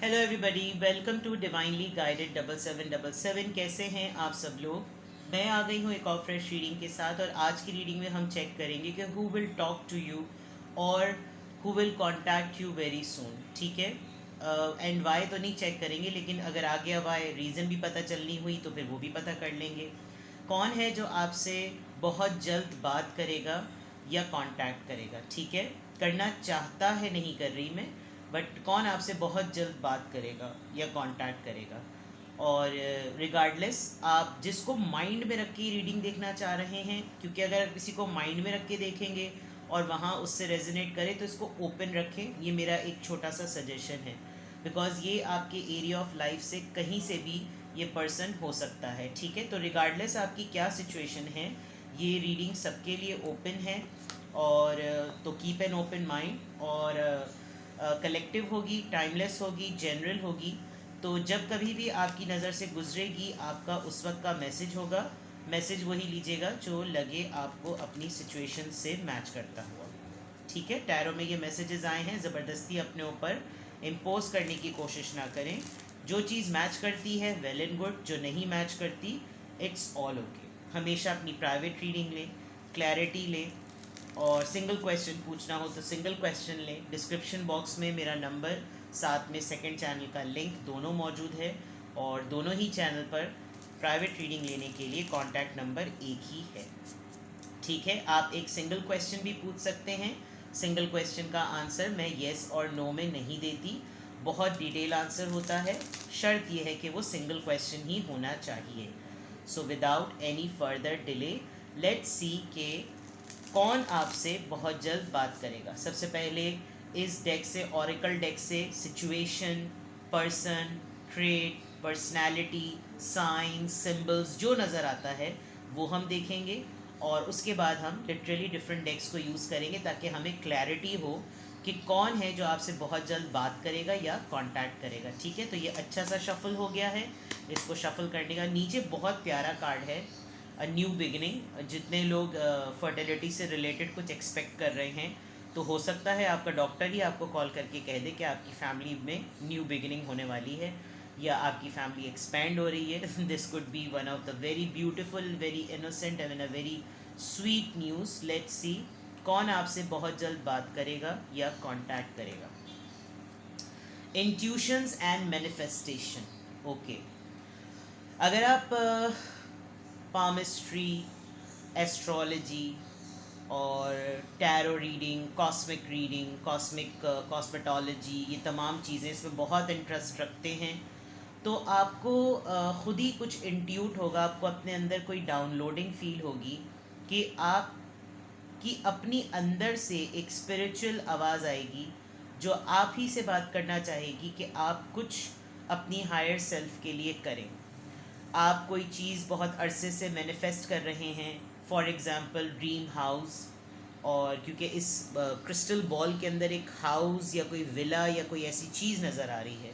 Hello everybody, welcome to divinely guided 7777। कैसे हैं आप सब लोग। मैं आ गई हूँ एक और फ्रेश रीडिंग के साथ, और आज की रीडिंग में हम चेक करेंगे कि who will talk to you और who will contact you very soon. ठीक है। एंड वाई तो नहीं चेक करेंगे, लेकिन अगर आ गया वाई रीज़न भी पता चलनी हुई तो फिर वो भी पता कर लेंगे। कौन है जो आपसे बहुत जल्द बात करेगा या कांटेक्ट करेगा। ठीक है, करना चाहता है, नहीं कर रही मैं, बट कौन आपसे बहुत जल्द बात करेगा या कांटेक्ट करेगा। और रिगार्डलेस आप जिसको माइंड में रख के रीडिंग देखना चाह रहे हैं, क्योंकि अगर किसी को माइंड में रख के देखेंगे और वहाँ उससे रेजोनेट करे तो इसको ओपन रखें। ये मेरा एक छोटा सा सजेशन है, बिकॉज ये आपके एरिया ऑफ लाइफ से कहीं से भी ये पर्सन हो सकता है। ठीक है, तो रिगार्डलेस आपकी क्या सिचुएशन है, ये रीडिंग सबके लिए ओपन है। और तो कीप एन ओपन माइंड। और कलेक्टिव होगी, टाइमलेस होगी, जनरल होगी। तो जब कभी भी आपकी नज़र से गुजरेगी, आपका उस वक्त का मैसेज होगा। मैसेज वही लीजिएगा जो लगे आपको अपनी सिचुएशन से मैच करता हुआ। ठीक है, टैरो में ये मैसेजेस आए हैं, ज़बरदस्ती अपने ऊपर इम्पोज करने की कोशिश ना करें। जो चीज़ मैच करती है वेल एंड गुड, जो नहीं मैच करती इट्स ऑल ओके। हमेशा अपनी प्राइवेट रीडिंग लें, क्लैरिटी लें, और सिंगल क्वेश्चन पूछना हो तो सिंगल क्वेश्चन लें। डिस्क्रिप्शन बॉक्स में मेरा नंबर, साथ में सेकंड चैनल का लिंक दोनों मौजूद है, और दोनों ही चैनल पर प्राइवेट रीडिंग लेने के लिए कॉन्टैक्ट नंबर एक ही है। ठीक है, आप एक सिंगल क्वेश्चन भी पूछ सकते हैं। सिंगल क्वेश्चन का आंसर मैं येस और नो में नहीं देती, बहुत डिटेल आंसर होता है। शर्त यह है कि वो सिंगल क्वेश्चन ही होना चाहिए। So without any further delay, let's see के कौन आपसे बहुत जल्द बात करेगा। सबसे पहले इस डेक से, ऑरिकल डेक से, situation, person, trait, personality, science, symbols जो नज़र आता है वो हम देखेंगे, और उसके बाद हम लिटरली डिफरेंट डेक्स को यूज़ करेंगे ताकि हमें क्लैरिटी हो कि कौन है जो आपसे बहुत जल्द बात करेगा या कांटेक्ट करेगा। ठीक है, तो ये अच्छा सा शफल हो गया है। इसको शफल करने का नीचे बहुत प्यारा कार्ड है, अ न्यू बिगिनिंग। जितने लोग फर्टिलिटी से रिलेटेड कुछ एक्सपेक्ट कर रहे हैं, तो हो सकता है आपका डॉक्टर ही आपको कॉल करके कह दे कि आपकी फैमिली में न्यू बिगिनिंग होने वाली है, या आपकी फैमिली एक्सपैंड हो रही है। This could B one of the very beautiful, very innocent and a very sweet news. Let's see कौन आपसे बहुत जल्द बात करेगा या कांटेक्ट करेगा। Intuitions and manifestation. ओके, अगर आप पामिस्ट्री, एस्ट्रोलॉजी और टैरो रीडिंग, कॉस्मिक कॉस्मेटोलॉजी, ये तमाम चीज़ें, इसमें बहुत इंटरेस्ट रखते हैं, तो आपको खुद ही कुछ इंट्यूट होगा, आपको अपने अंदर कोई डाउनलोडिंग फील होगी कि आप कि अपनी अंदर से एक स्पिरिचुअल आवाज़ आएगी जो आप ही से बात करना चाहेगी कि आप कुछ अपनी हायर सेल्फ के लिए करें। आप कोई चीज़ बहुत अरसे से मैनिफेस्ट कर रहे हैं, फॉर एग्ज़ाम्पल ड्रीम हाउस, और क्योंकि इस क्रिस्टल बॉल के अंदर एक हाउस या कोई विला या कोई ऐसी चीज़ नज़र आ रही है,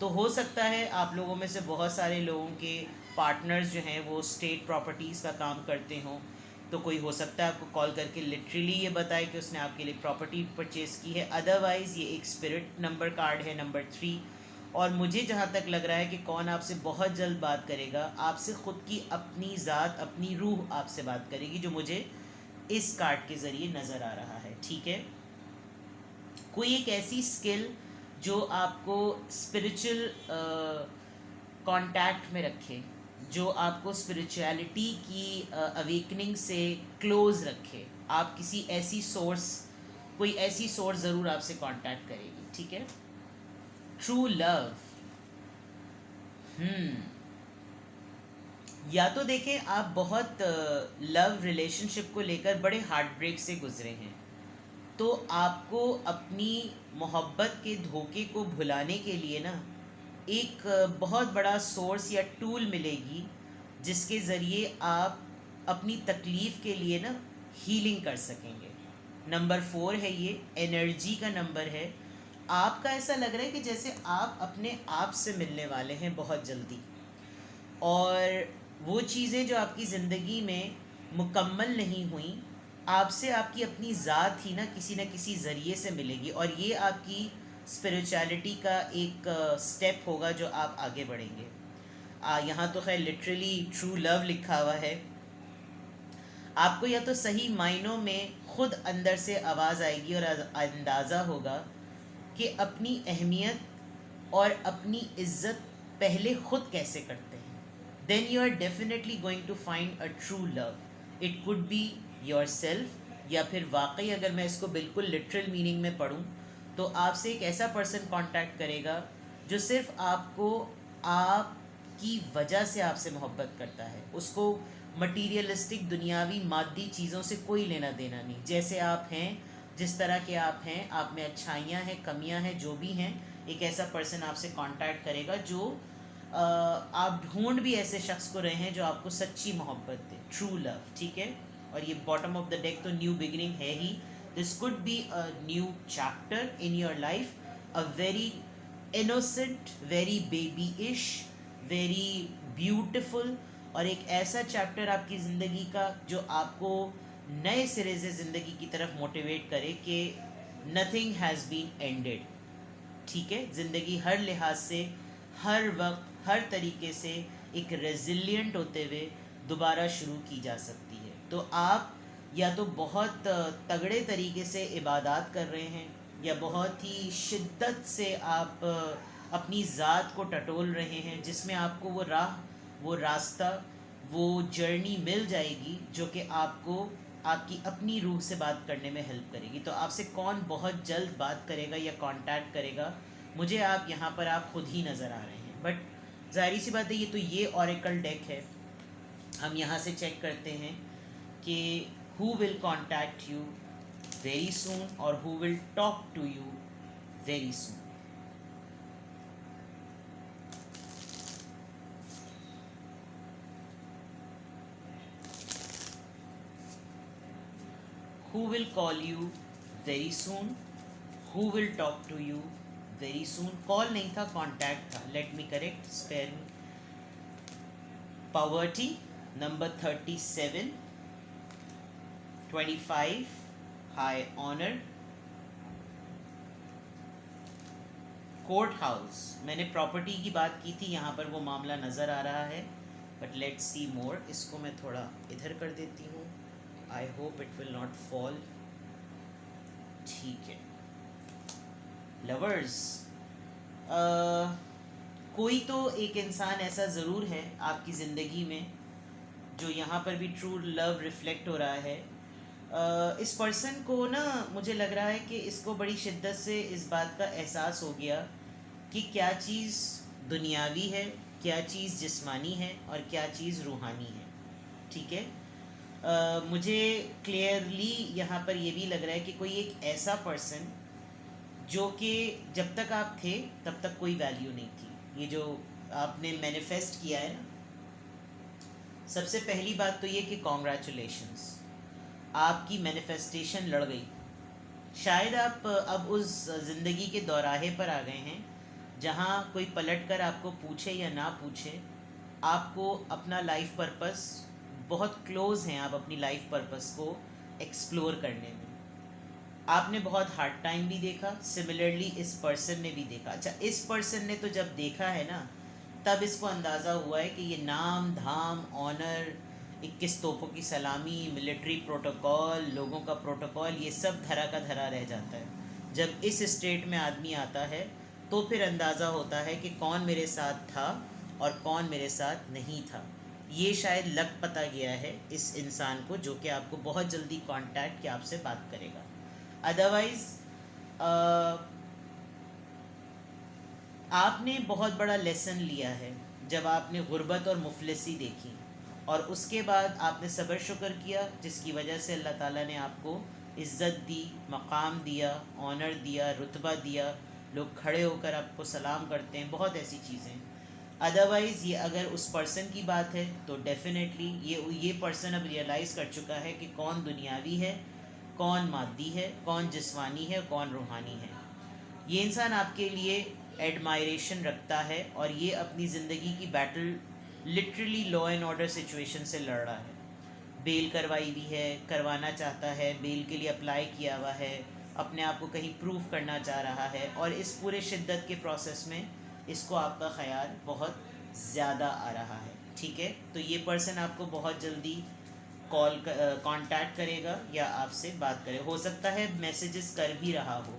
तो हो सकता है आप लोगों में से बहुत सारे लोगों के पार्टनर्स जो हैं वो स्टेट प्रॉपर्टीज़ का काम करते हों। तो कोई हो सकता है आपको कॉल करके लिटरली ये बताए कि उसने आपके लिए प्रॉपर्टी परचेज़ की है। अदरवाइज़ ये एक स्पिरिट नंबर कार्ड है, नंबर 3। और मुझे जहाँ तक लग रहा है कि कौन आपसे बहुत जल्द बात करेगा, आपसे ख़ुद की अपनी ज़ात, अपनी रूह आपसे बात करेगी, जो मुझे इस कार्ड के ज़रिए नज़र आ रहा है। ठीक है, कोई एक ऐसी स्किल जो आपको स्पिरिचुअल कांटेक्ट में रखे, जो आपको स्पिरिचुअलिटी की अवेकनिंग से क्लोज रखे। आप किसी ऐसी सोर्स, कोई ऐसी सोर्स ज़रूर आपसे कांटेक्ट करेगी। ठीक है, ट्रू लव। या तो देखें आप बहुत लव रिलेशनशिप को लेकर बड़े हार्ट ब्रेक से गुजरे हैं, तो आपको अपनी मोहब्बत के धोखे को भुलाने के लिए ना एक बहुत बड़ा सोर्स या टूल मिलेगी, जिसके ज़रिए आप अपनी तकलीफ़ के लिए ना हीलिंग कर सकेंगे। नंबर 4 है, ये एनर्जी का नंबर है। आपका ऐसा लग रहा है कि जैसे आप अपने आप से मिलने वाले हैं बहुत जल्दी, और वो चीज़ें जो आपकी ज़िंदगी में मुकम्मल नहीं हुई, आपसे आपकी अपनी ज़ात ही ना किसी ज़रिए से मिलेगी, और ये आपकी स्पिरिचुअलिटी का एक स्टेप होगा जो आप आगे बढ़ेंगे। यहाँ तो खैर लिटरली ट्रू लव लिखा हुआ है। आपको या तो सही मायनों में खुद अंदर से आवाज़ आएगी और अंदाज़ा होगा कि अपनी अहमियत और अपनी इज्जत पहले खुद कैसे करते हैं। Then you are definitely going to find a true love. It could be your self, या फिर वाकई अगर मैं इसको बिल्कुल लिटरल मीनिंग में पढ़ूँ तो आपसे एक ऐसा पर्सन कांटेक्ट करेगा जो सिर्फ आपको आपकी वजह से आपसे मोहब्बत करता है। उसको मटीरियलिस्टिक दुनियावी मादी चीज़ों से कोई लेना देना नहीं। जैसे आप हैं, जिस तरह के आप हैं, आप में अच्छाइयाँ हैं, कमियाँ हैं, जो भी हैं, एक ऐसा पर्सन आपसे कांटेक्ट करेगा जो आप ढूंढ भी ऐसे शख्स को रहे हैं जो आपको सच्ची मोहब्बत दे, ट्रू लव। ठीक है। और ये बॉटम ऑफ द डेक तो न्यू बिगिनिंग है ही। This could be a new chapter in your life, a very innocent, very babyish, very beautiful, और एक ऐसा चैप्टर आपकी ज़िंदगी का जो आपको नए सिरे से ज़िंदगी की तरफ मोटिवेट करे कि नथिंग हैज़ बीन एंडेड। ठीक है। ज़िंदगी हर लिहाज से, हर वक्त, हर तरीके से एक रेजिलिएंट होते हुए दोबारा शुरू की जा सकती है। तो आप या तो बहुत तगड़े तरीके से इबादत कर रहे हैं, या बहुत ही शिद्दत से आप अपनी ज़ात को टटोल रहे हैं, जिसमें आपको वो राह, वो रास्ता, वो जर्नी मिल जाएगी जो कि आपको आपकी अपनी रूह से बात करने में हेल्प करेगी। तो आपसे कौन बहुत जल्द बात करेगा या कांटेक्ट करेगा, मुझे आप यहाँ पर आप खुद ही नज़र आ रहे हैं। बट ज़ाहिर सी बात है, ये ऑरेकल डेक है। हम यहाँ से चेक करते हैं कि who will contact you very soon और who will talk to you very soon. Who will call you very soon? Who will talk to you very soon? Call नहीं था, contact था. Let me correct. Spare me. Poverty number 37, 25 high honor, court house. मैंने property की बात की थी, यहाँ पर वो मामला नज़र आ रहा है। बट लेट्स सी मोर। इसको मैं थोड़ा इधर कर देती हूँ। I hope it will not fall. ठीक है। लवर्स, कोई तो एक इंसान ऐसा ज़रूर है आपकी ज़िंदगी में जो यहाँ पर भी ट्रू लव रिफ्लेक्ट हो रहा है। इस पर्सन को ना, मुझे लग रहा है कि इसको बड़ी शिद्दत से इस बात का एहसास हो गया कि क्या चीज़ दुनियावी है, क्या चीज़ जिस्मानी है और क्या चीज़ रूहानी है। ठीक है। मुझे क्लियरली यहाँ पर ये भी लग रहा है कि कोई एक ऐसा पर्सन जो कि जब तक आप थे तब तक कोई वैल्यू नहीं थी। ये जो आपने मैनिफेस्ट किया है ना, सबसे पहली बात तो ये कि कॉन्ग्रेचुलेशंस, आपकी मैनिफेस्टेशन लड़ गई। शायद आप अब उस ज़िंदगी के दौराहे पर आ गए हैं जहाँ कोई पलट कर आपको पूछे या ना पूछे, आपको अपना लाइफ पर्पस, बहुत क्लोज़ हैं आप अपनी लाइफ पर्पस को एक्सप्लोर करने में। आपने बहुत हार्ड टाइम भी देखा, सिमिलरली इस पर्सन ने भी देखा। अच्छा, इस पर्सन ने तो जब देखा है ना, तब इसको अंदाज़ा हुआ है कि ये नाम धाम, ऑनर, 21 तोपों की सलामी, मिलिट्री प्रोटोकॉल, लोगों का प्रोटोकॉल, ये सब धरा का धरा रह जाता है। जब इस स्टेट में आदमी आता है तो फिर अंदाज़ा होता है कि कौन मेरे साथ था और कौन मेरे साथ नहीं था। ये शायद लग पता गया है इस इंसान को, जो कि आपको बहुत जल्दी कांटेक्ट के आपसे बात करेगा। अदरवाइज़ आपने बहुत बड़ा लेसन लिया है जब आपने गुर्बत और मुफलिसी देखी, और उसके बाद आपने सब्र शुक्र किया, जिसकी वजह से अल्लाह ताला ने आपको इज़्ज़त दी, मकाम दिया, ऑनर दिया, रुतबा दिया, लोग खड़े होकर आपको सलाम करते हैं, बहुत ऐसी चीज़ें। अदरवाइज़ ये अगर उस पर्सन की बात है तो डेफिनेटली ये पर्सन अब रियलाइज़ कर चुका है कि कौन दुनियावी है, कौन मादी है, कौन जिस्मानी है, कौन रूहानी है। ये इंसान आपके लिए एडमायरेशन रखता है और ये अपनी ज़िंदगी की battle literally law and order situation से लड़ रहा है। बेल करवाई भी है, करवाना चाहता है, बेल के लिए अप्लाई किया हुआ है, अपने आप को कहीं प्रूव करना चाह रहा है, और इस पूरे शिद्दत के प्रोसेस में इसको आपका ख्याल बहुत ज़्यादा आ रहा है। ठीक है, तो ये पर्सन आपको बहुत जल्दी कांटेक्ट करेगा या आपसे बात करे। हो सकता है मैसेजेस कर भी रहा हो,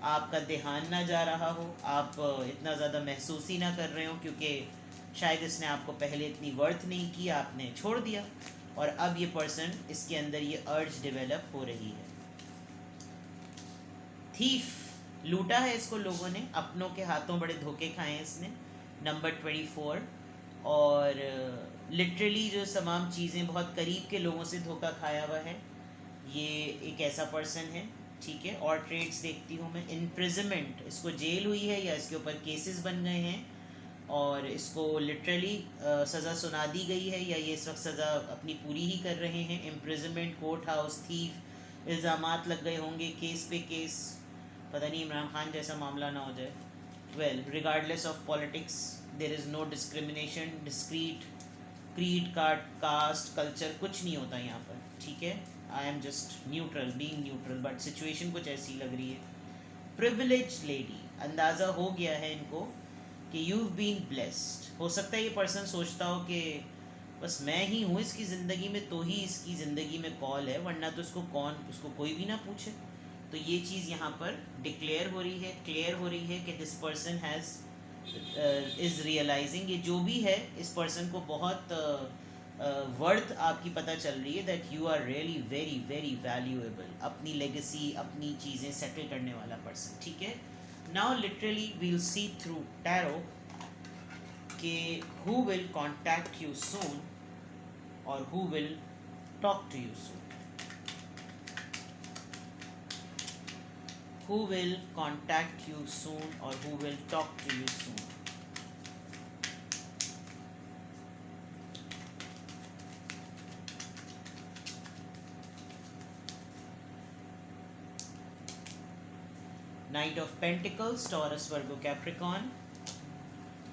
आपका ध्यान ना जा रहा हो, आप इतना ज़्यादा महसूस ही ना कर रहे हो, क्योंकि शायद इसने आपको पहले इतनी वर्थ नहीं की, आपने छोड़ दिया, और अब ये पर्सन, इसके अंदर ये अर्ज डेवलप हो रही है। थीफ, लूटा है इसको लोगों ने, अपनों के हाथों बड़े धोखे खाए हैं इसने, नंबर 24। और लिटरली जो तमाम चीज़ें, बहुत करीब के लोगों से धोखा खाया हुआ है, ये एक ऐसा पर्सन है। ठीक है, और ट्रेड्स देखती हूँ मैं, इम्प्रिजनमेंट, इसको जेल हुई है या इसके ऊपर केसेस बन गए हैं और इसको लिटरली सज़ा सुना दी गई है, या ये इस वक्त सज़ा अपनी पूरी ही कर रहे हैं। इम्प्रिजनमेंट, कोर्ट हाउस, थीफ, इल्ज़ामात लग गए होंगे, केस पे केस, पता नहीं इमरान खान जैसा मामला ना हो जाए। Well, regardless of politics, there is no discrimination, discrete, creed, caste, culture, कुछ नहीं होता यहाँ पर। ठीक है, I am just neutral, being neutral, but situation कुछ ऐसी लग रही है। प्रिविलेज लेडी, अंदाज़ा हो गया है इनको कि यू बीन ब्लेस्ड। हो सकता है ये पर्सन सोचता हो कि बस मैं ही हूँ इसकी ज़िंदगी में, तो ही इसकी ज़िंदगी में कॉल है, वरना तो उसको कोई भी ना पूछे। तो ये चीज़ यहाँ पर डिक्लेयर हो रही है, क्लियर हो रही है कि this person has is realising, ये जो भी है, इस पर्सन को बहुत वर्थ आपकी पता चल रही है, that you are really very very valuable, अपनी लेगेसी, अपनी चीज़ें सेटल करने वाला पर्सन। ठीक है, now literally we'll see through tarot कि who will contact you soon और who will talk to you soon. Who will contact you soon or who will talk to you soon? Knight of Pentacles, Taurus, Virgo, Capricorn.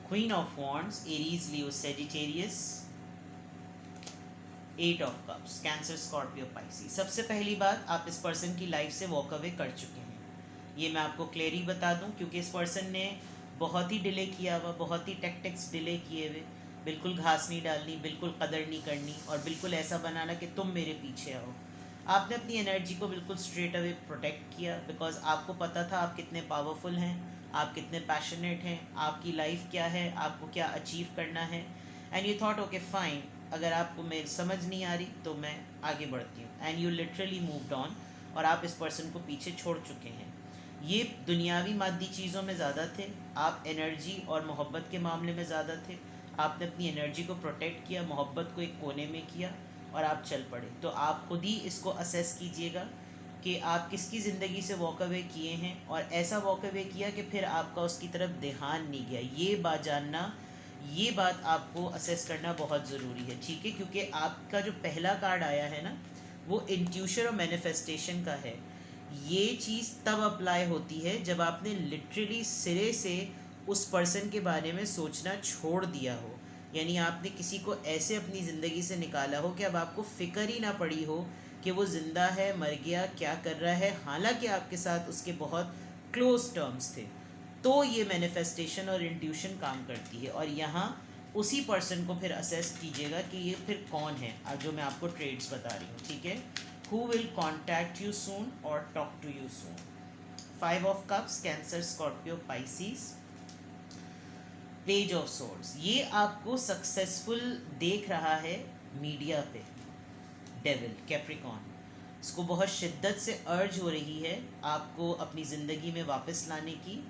Queen of Wands, Aries, Leo, Sagittarius. 8 of Cups, Cancer, Scorpio, Pisces. सबसे पहली बात, आप इस person की life से walk away कर चुके हैं, ये मैं आपको क्लियरली बता दूं, क्योंकि इस पर्सन ने बहुत ही डिले किया हुआ, बहुत ही टैक्टिक्स डिले किए हुए, बिल्कुल घास नहीं डालनी, बिल्कुल कदर नहीं करनी, और बिल्कुल ऐसा बनाना कि तुम मेरे पीछे आओ। आपने अपनी एनर्जी को बिल्कुल स्ट्रेट अवे प्रोटेक्ट किया, बिकॉज आपको पता था आप कितने पावरफुल हैं, आप कितने पैशनेट हैं, आपकी लाइफ क्या है, आपको क्या अचीव करना है, and you thought okay fine, अगर आपको मेरी समझ नहीं आ रही तो मैं आगे बढ़ती हूँ, and you literally moved on, और आप इस पर्सन को पीछे छोड़ चुके हैं। ये दुनियावी मादी चीज़ों में ज़्यादा थे, आप एनर्जी और मोहब्बत के मामले में ज़्यादा थे। आपने अपनी एनर्जी को प्रोटेक्ट किया, मोहब्बत को एक कोने में किया, और आप चल पड़े। तो आप खुद ही इसको असेस कीजिएगा कि आप किसकी ज़िंदगी से वॉक अवे किए हैं, और ऐसा वॉक अवे किया कि फिर आपका उसकी तरफ ध्यान नहीं गया। ये बात जानना, ये बात आपको असेस करना बहुत ज़रूरी है। ठीक है, क्योंकि आपका जो पहला कार्ड आया है ना, वो इंट्यूशन और मैनिफेस्टेशन का है। ये चीज़ तब अप्लाई होती है जब आपने लिटरली सिरे से उस पर्सन के बारे में सोचना छोड़ दिया हो, यानी आपने किसी को ऐसे अपनी ज़िंदगी से निकाला हो कि अब आपको फ़िक्र ही ना पड़ी हो कि वो ज़िंदा है, मर गया, क्या कर रहा है, हालांकि आपके साथ उसके बहुत क्लोज टर्म्स थे। तो ये मैनिफेस्टेशन और इंट्यूशन काम करती है, और यहाँ उसी पर्सन को फिर असेस कीजिएगा कि ये फिर कौन है, जो मैं आपको ट्रेड्स बता रही हूँ। ठीक है, who will contact you soon or talk to you soon. 5 of Cups, Cancer, Scorpio, Pisces. Page of Swords, ये आपको सक्सेसफुल देख रहा है मीडिया पे। डेविल, कैप्रिकॉन, इसको बहुत शिद्दत से अर्ज हो रही है आपको अपनी ज़िंदगी में वापस लाने की।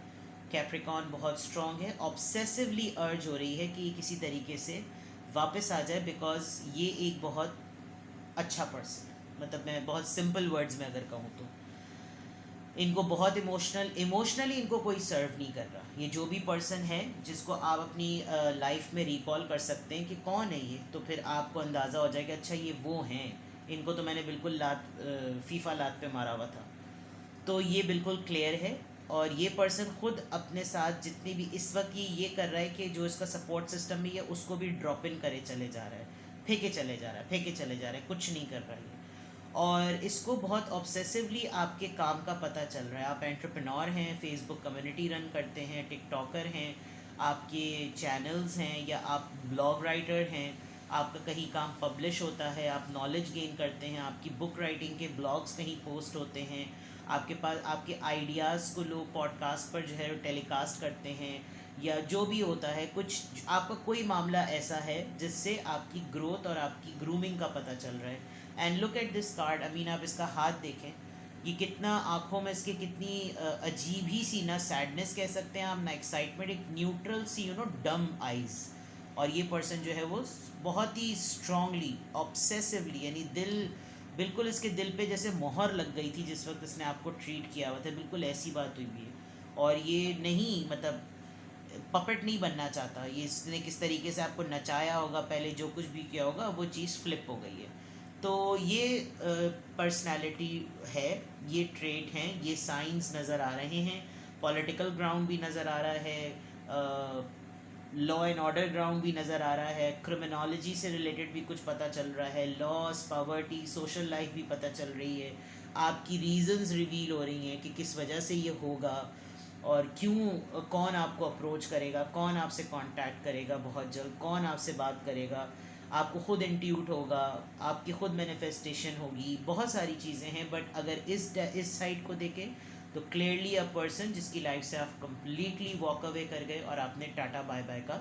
कैप्रिकॉन बहुत स्ट्रॉन्ग है, ऑब्सेसिवली अर्ज हो रही है कि ये किसी तरीके से वापस आ जाए, बिकॉज ये एक बहुत अच्छा पर्सन, मतलब मैं बहुत सिंपल वर्ड्स में अगर कहूँ तो इनको बहुत इमोशनली इनको कोई सर्व नहीं कर रहा। ये जो भी पर्सन है जिसको आप अपनी लाइफ में रिकॉल कर सकते हैं कि कौन है ये, तो फिर आपको अंदाज़ा हो जाएगा अच्छा ये वो हैं, इनको तो मैंने बिल्कुल फीफा लात पे मारा हुआ था। तो ये बिल्कुल क्लियर है, और ये पर्सन खुद अपने साथ जितनी भी इस वक्त ये कर रहा है कि जो इसका सपोर्ट सिस्टम भी है उसको भी ड्रॉप इन करे चले जा रहा है, फेंके चले जा रहा है, कुछ नहीं कर रहा है। और इसको बहुत ऑब्सेसिवली आपके काम का पता चल रहा है। आप एंटरप्रेन्योर हैं, फेसबुक कम्युनिटी रन करते हैं, टिकटॉकर हैं, आपके चैनल्स हैं, या आप ब्लॉग राइटर हैं, आपका कहीं काम पब्लिश होता है, आप नॉलेज गेन करते हैं, आपकी बुक राइटिंग के ब्लॉग्स कहीं पोस्ट होते हैं, आपके पास आपके आइडियाज़ को लोग पॉडकास्ट पर जो है टेलीकास्ट करते हैं, या जो भी होता है, कुछ आपका कोई मामला ऐसा है जिससे आपकी ग्रोथ और आपकी ग्रूमिंग का पता चल रहा है। And look at this card, I mean आप इसका हाथ देखें, ये कितना आँखों में इसके कितनी अजीब ही सी, ना सैडनेस कह सकते हैं आप, ना एक्साइटमेंट, एक न्यूट्रल सी डम आइज़। और ये पर्सन जो है वो बहुत ही स्ट्रांगली ऑब्सेसिवली, यानी दिल, बिल्कुल इसके दिल पे जैसे मोहर लग गई थी जिस वक्त इसने आपको ट्रीट किया हुआ था, बिल्कुल ऐसी बात हुई भी है। और ये नहीं, मतलब पपेट नहीं बनना चाहता, ये इसने किस तरीके से आपको नचाया होगा पहले, जो कुछ भी किया होगा वो चीज़ फ्लिप हो गई है। तो ये पर्सनालिटी है, ये ट्रेट हैं, ये साइंस नज़र आ रहे हैं, पॉलिटिकल ग्राउंड भी नज़र आ रहा है, लॉ एंड ऑर्डर ग्राउंड भी नज़र आ रहा है, क्रिमिनोलॉजी से रिलेटेड भी कुछ पता चल रहा है, लॉस, पावर्टी, सोशल लाइफ भी पता चल रही है, आपकी रीजंस रिवील हो रही हैं कि किस वजह से ये होगा और क्यों, कौन आपको अप्रोच करेगा, कौन आपसे कांटेक्ट करेगा बहुत जल्द, कौन आपसे बात करेगा, आपको खुद इंट्यूट होगा, आपकी खुद मैनिफेस्टेशन होगी, बहुत सारी चीज़ें हैं। बट अगर इस साइड को देखें तो क्लियरली अ पर्सन जिसकी लाइफ से आप कम्प्लीटली वॉक अवे कर गए और आपने टाटा बाय बाय का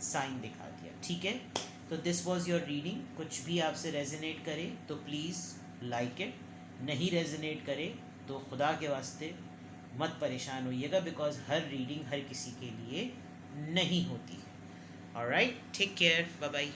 साइन दिखा दिया। ठीक है, तो दिस वॉज योर रीडिंग। कुछ भी आपसे रेजोनेट करे तो प्लीज़ लाइक इट, नहीं रेजोनेट करे तो खुदा के वास्ते मत परेशान होइएगा, बिकॉज हर रीडिंग हर किसी के लिए नहीं होती है। Alright, take care, bye bye.